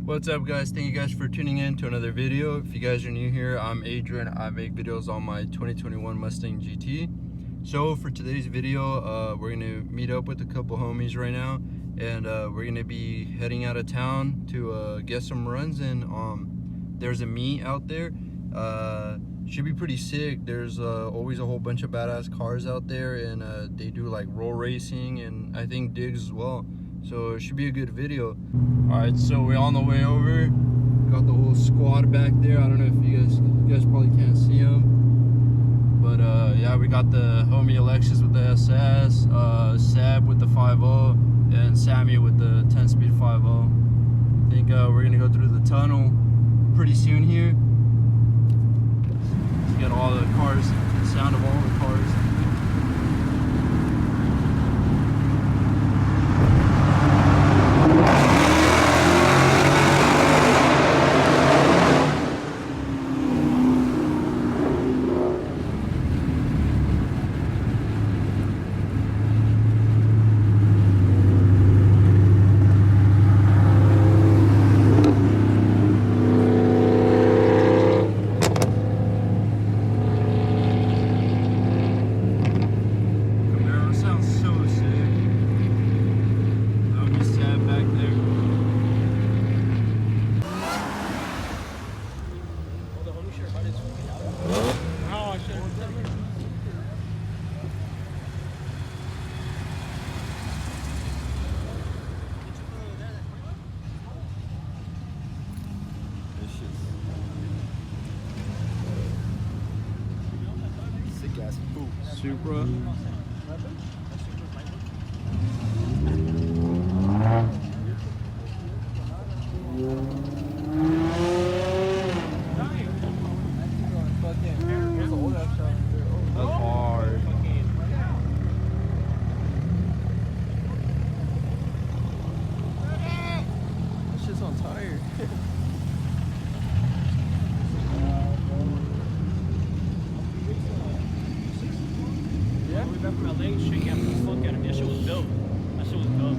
What's up, guys? Thank you guys for tuning in to another video. If you guys are new here, I'm Adrian. I make videos on my 2021 Mustang GT. So for today's video, we're gonna meet up with a couple homies right now, and we're gonna be heading out of town to get some runs in. There's a meet out there. Should be pretty sick. There's always a whole bunch of badass cars out there, and they do like roll racing and I think digs as well. So it should be a good video. All right, so we're on the way over. Got the whole squad back there. I don't know if you guys probably can't see them, but yeah, we got the homie Alexis with the SS, Seb with the 5.0, and Sammy with the 10-speed 5.0. I think we're gonna go through the tunnel pretty soon here. Get all the cars, the sound of all the cars. Supra. That's hard. That shit's on tire. Yeah, we back from LA, shaking after the fuck out of me. That shit was dope. That shit was dope.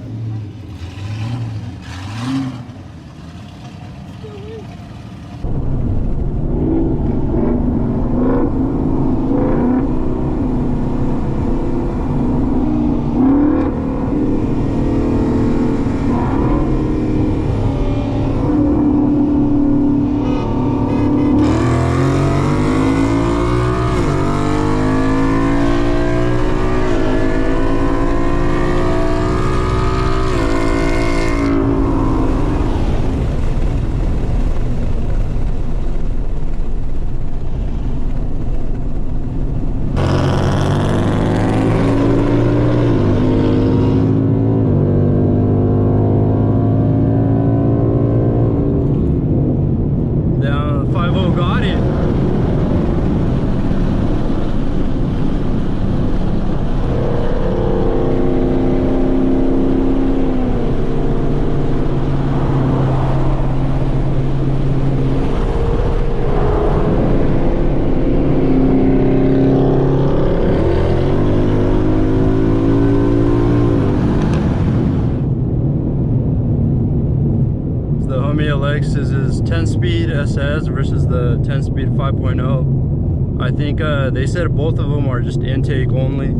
Alexis is 10-speed SS versus the 10-speed 5.0. I think they said both of them are just intake only.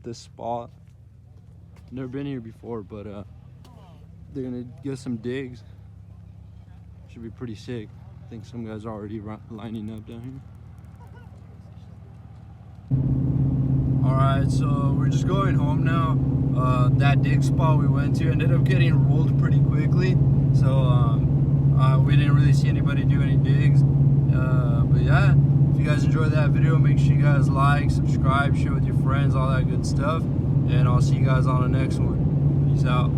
this spot. Never been here before, but they're gonna get some digs. Should be pretty sick. I think some guys are already lining up down here. All right, so we're just going home now. That dig spot we went to ended up getting rolled pretty quickly, so we didn't really see anybody do any digs. But yeah, if you guys enjoyed that video, make sure you guys like, subscribe, share with your friends, all that good stuff, and I'll see you guys on the next one. Peace out.